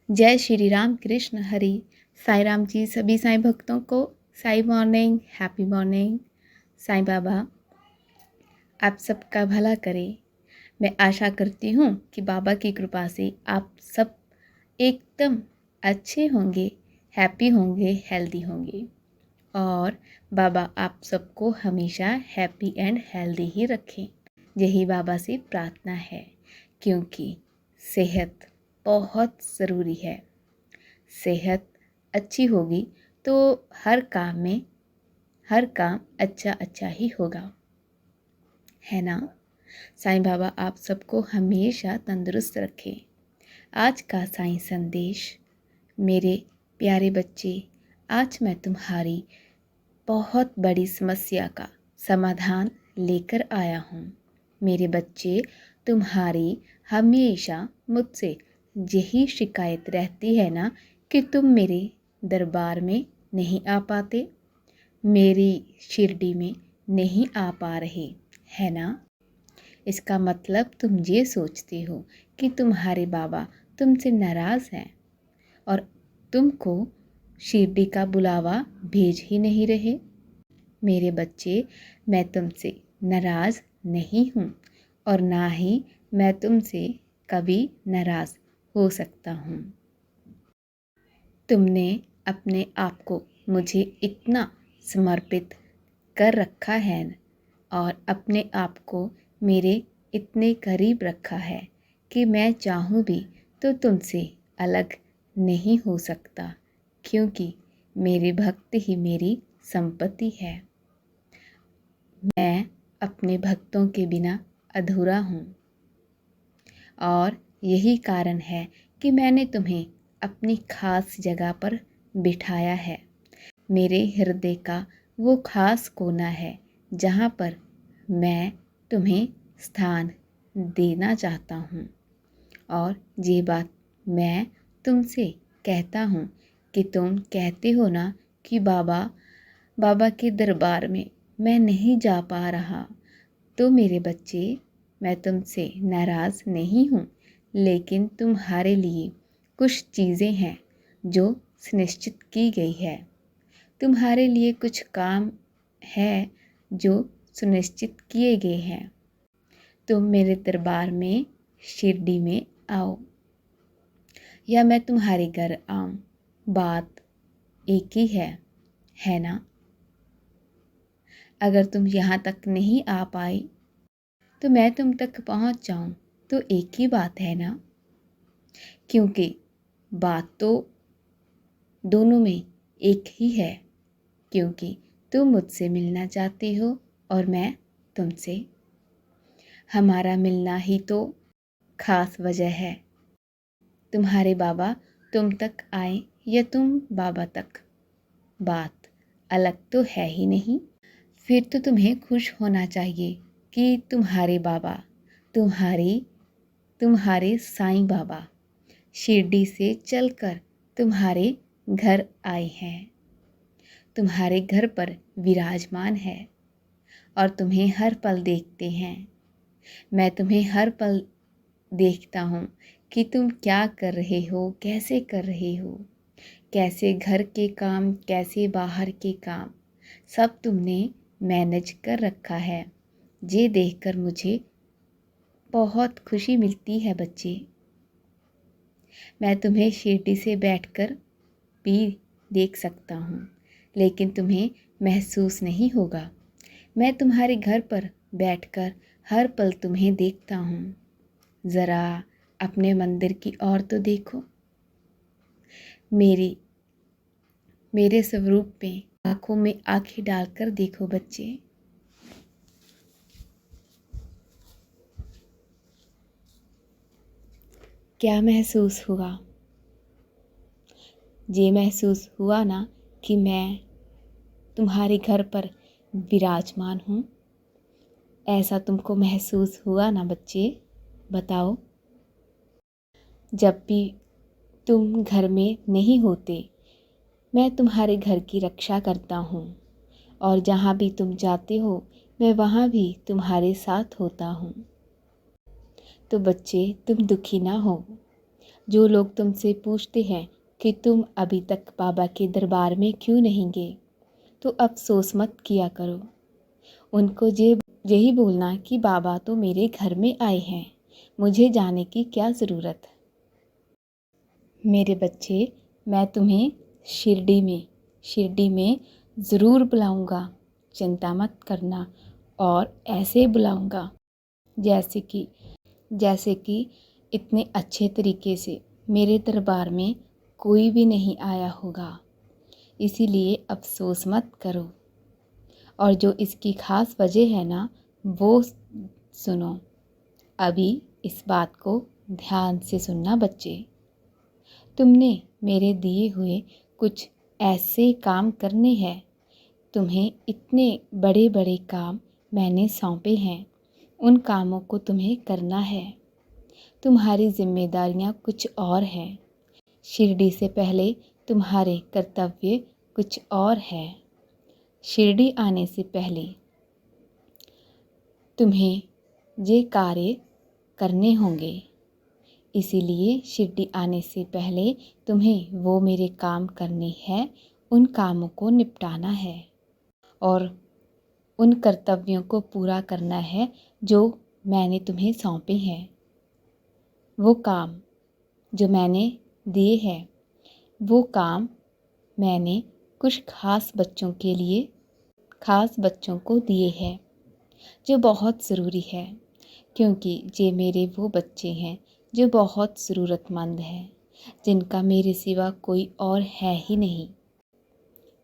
जय श्री राम कृष्ण हरि। साईं राम जी सभी साईं भक्तों को Sai morning, happy morning. Sai Baba आप सबका भला करें। मैं आशा करती हूँ कि बाबा की कृपा से आप सब एकदम अच्छे होंगे, हैप्पी होंगे, हेल्दी होंगे और बाबा आप सबको हमेशा हैप्पी एंड हेल्दी ही रखें। यही बाबा से प्रार्थना है, क्योंकि सेहत बहुत ज़रूरी है। सेहत अच्छी होगी तो हर काम अच्छा अच्छा ही होगा, है ना। साईं बाबा आप सबको हमेशा तंदुरुस्त रखें। आज का साईं संदेश। मेरे प्यारे बच्चे, आज मैं तुम्हारी बहुत बड़ी समस्या का समाधान लेकर आया हूँ। मेरे बच्चे, तुम्हारी हमेशा मुझसे यही शिकायत रहती है ना कि तुम मेरे दरबार में नहीं आ पाते, मेरी शिरडी में नहीं आ पा रहे, है ना। इसका मतलब तुम ये सोचते हो कि तुम्हारे बाबा तुमसे नाराज़ हैं और तुमको शिरडी का बुलावा भेज ही नहीं रहे। मेरे बच्चे, मैं तुमसे नाराज़ नहीं हूँ और ना ही मैं तुमसे कभी नाराज़ हो सकता हूँ। तुमने अपने आप को मुझे इतना समर्पित कर रखा है और अपने आप को मेरे इतने करीब रखा है कि मैं चाहूँ भी तो तुमसे अलग नहीं हो सकता, क्योंकि मेरे भक्त ही मेरी संपत्ति है। मैं अपने भक्तों के बिना अधूरा हूँ और यही कारण है कि मैंने तुम्हें अपनी खास जगह पर बिठाया है। मेरे हृदय का वो खास कोना है जहाँ पर मैं तुम्हें स्थान देना चाहता हूँ। और ये बात मैं तुमसे कहता हूँ कि तुम कहते हो ना कि बाबा के दरबार में मैं नहीं जा पा रहा। तो मेरे बच्चे, मैं तुमसे नाराज़ नहीं हूँ, लेकिन तुम्हारे लिए कुछ चीज़ें हैं जो सुनिश्चित की गई है। तुम्हारे लिए कुछ काम है जो सुनिश्चित किए गए हैं। तुम मेरे दरबार में शिरडी में आओ या मैं तुम्हारे घर आऊँ, बात एक ही है ना। अगर तुम यहाँ तक नहीं आ पाए तो मैं तुम तक पहुँच जाऊँ तो एक ही बात है ना, क्योंकि बात तो दोनों में एक ही है, क्योंकि तुम मुझसे मिलना चाहते हो और मैं तुमसे। हमारा मिलना ही तो खास वजह है। तुम्हारे बाबा तुम तक आए या तुम बाबा तक, बात अलग तो है ही नहीं। फिर तो तुम्हें खुश होना चाहिए कि तुम्हारे बाबा, तुम्हारे साईं बाबा शिरडी से चलकर तुम्हारे घर आए हैं, तुम्हारे घर पर विराजमान है और तुम्हें हर पल देखते हैं। मैं तुम्हें हर पल देखता हूँ कि तुम क्या कर रहे हो, कैसे कर रहे हो, कैसे घर के काम, कैसे बाहर के काम, सब तुमने मैनेज कर रखा है। ये देखकर मुझे बहुत खुशी मिलती है बच्चे। मैं तुम्हें शिरडी से बैठकर भी देख सकता हूँ, लेकिन तुम्हें महसूस नहीं होगा। मैं तुम्हारे घर पर बैठकर हर पल तुम्हें देखता हूँ। ज़रा अपने मंदिर की ओर तो देखो। मेरे स्वरूप में आँखों में आँखें डालकर देखो बच्चे। क्या महसूस हुआ? ये महसूस हुआ ना कि मैं तुम्हारे घर पर विराजमान हूँ? ऐसा तुमको महसूस हुआ ना बच्चे? बताओ। जब भी तुम घर में नहीं होते, मैं तुम्हारे घर की रक्षा करता हूँ और जहाँ भी तुम जाते हो मैं वहाँ भी तुम्हारे साथ होता हूँ। तो बच्चे, तुम दुखी ना हो। जो लोग तुमसे पूछते हैं कि तुम अभी तक बाबा के दरबार में क्यों नहीं गए, तो अफसोस मत किया करो। उनको यही बोलना कि बाबा तो मेरे घर में आए हैं, मुझे जाने की क्या ज़रूरत। मेरे बच्चे, मैं तुम्हें शिरडी में ज़रूर बुलाऊंगा, चिंता मत करना। और ऐसे बुलाऊंगा जैसे कि इतने अच्छे तरीके से मेरे दरबार में कोई भी नहीं आया होगा। इसीलिए अफसोस मत करो। और जो इसकी ख़ास वजह है ना, वो सुनो। अभी इस बात को ध्यान से सुनना बच्चे। तुमने मेरे दिए हुए कुछ ऐसे काम करने हैं। तुम्हें इतने बड़े बड़े काम मैंने सौंपे हैं, उन कामों को तुम्हें करना है। तुम्हारी जिम्मेदारियां कुछ और हैं। शिरडी से पहले तुम्हारे कर्तव्य कुछ और है। शिरडी आने से पहले तुम्हें ये कार्य करने होंगे। इसीलिए शिरडी आने से पहले तुम्हें वो मेरे काम करने हैं, उन कामों को निपटाना है और उन कर्तव्यों को पूरा करना है जो मैंने तुम्हें सौंपे हैं। वो काम जो मैंने दिए हैं, वो काम मैंने कुछ खास बच्चों को दिए हैं, जो बहुत ज़रूरी है, क्योंकि ये मेरे वो बच्चे हैं जो बहुत ज़रूरतमंद हैं, जिनका मेरे सिवा कोई और है ही नहीं।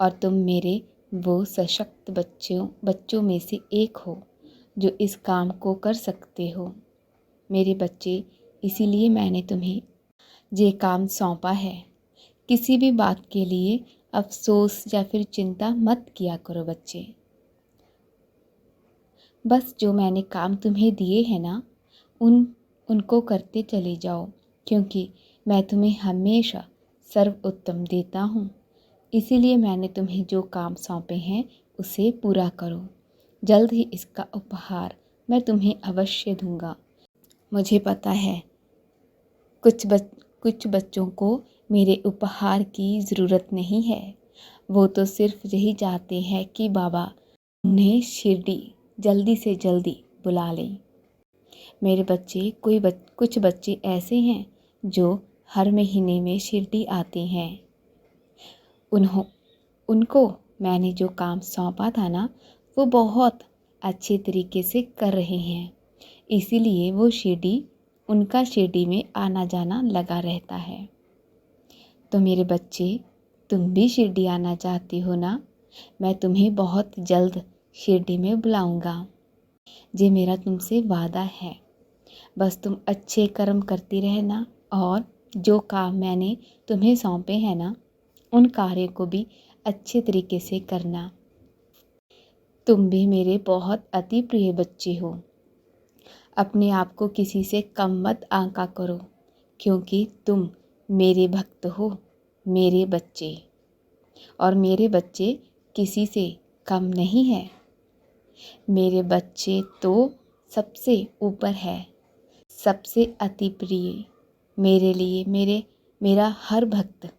और तुम मेरे वो सशक्त बच्चों में से एक हो जो इस काम को कर सकते हो। मेरे बच्चे, इसीलिए मैंने तुम्हें ये काम सौंपा है। किसी भी बात के लिए अफसोस या फिर चिंता मत किया करो बच्चे। बस जो मैंने काम तुम्हें दिए हैं ना, उनको करते चले जाओ, क्योंकि मैं तुम्हें हमेशा सर्वोत्तम देता हूँ। इसीलिए मैंने तुम्हें जो काम सौंपे हैं उसे पूरा करो। जल्द ही इसका उपहार मैं तुम्हें अवश्य दूंगा। मुझे पता है कुछ बच्चों को मेरे उपहार की ज़रूरत नहीं है। वो तो सिर्फ यही चाहते हैं कि बाबा उन्हें शिरडी जल्दी से जल्दी बुला लें। मेरे बच्चे, कुछ बच्चे ऐसे हैं जो हर महीने में शिरडी आते हैं। उनको मैंने जो काम सौंपा था ना, वो बहुत अच्छे तरीके से कर रहे हैं। इसीलिए उनका शिरडी में आना जाना लगा रहता है। तो मेरे बच्चे, तुम भी शिरडी आना चाहते हो ना? मैं तुम्हें बहुत जल्द शिरडी में बुलाऊंगा। ये मेरा तुमसे वादा है। बस तुम अच्छे कर्म करती रहना और जो काम मैंने तुम्हें सौंपे हैं ना, उन कार्यों को भी अच्छे तरीके से करना। तुम भी मेरे बहुत अति प्रिय बच्चे हो। अपने आप को किसी से कम मत आंका करो, क्योंकि तुम मेरे भक्त हो, मेरे बच्चे। और मेरे बच्चे किसी से कम नहीं है। मेरे बच्चे तो सबसे ऊपर है, सबसे अति प्रिय। मेरे लिए मेरा हर भक्त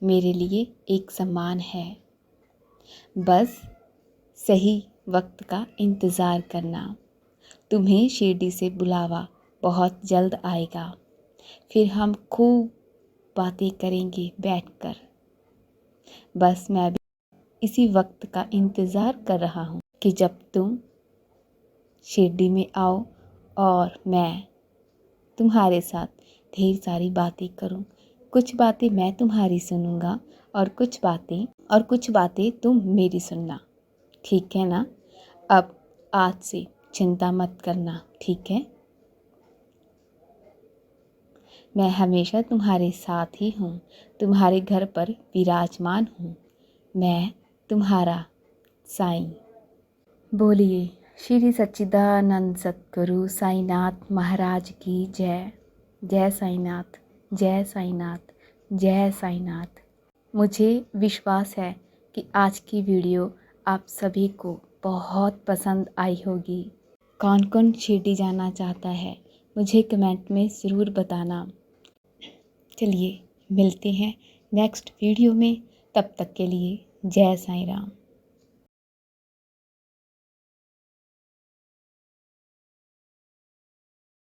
मेरे लिए एक समान है। बस सही वक्त का इंतज़ार करना। तुम्हें शिरडी से बुलावा बहुत जल्द आएगा। फिर हम खूब बातें करेंगे बैठकर। बस मैं भी इसी वक्त का इंतज़ार कर रहा हूँ कि जब तुम शिरडी में आओ और मैं तुम्हारे साथ ढेर सारी बातें करूं। कुछ बातें मैं तुम्हारी सुनूंगा और कुछ बातें तुम मेरी सुनना। ठीक है ना? अब आज से चिंता मत करना, ठीक है? मैं हमेशा तुम्हारे साथ ही हूँ, तुम्हारे घर पर विराजमान हूँ। मैं तुम्हारा साईं। बोलिए श्री सच्चिदानंद सद्गुरु साईनाथ महाराज की जय। जय साईनाथ, जय साईनाथ, जय साईनाथ। मुझे विश्वास है कि आज की वीडियो आप सभी को बहुत पसंद आई होगी। कौन कौन शिरडी जाना चाहता है मुझे कमेंट में ज़रूर बताना। चलिए मिलते हैं नेक्स्ट वीडियो में, तब तक के लिए जय साईं राम।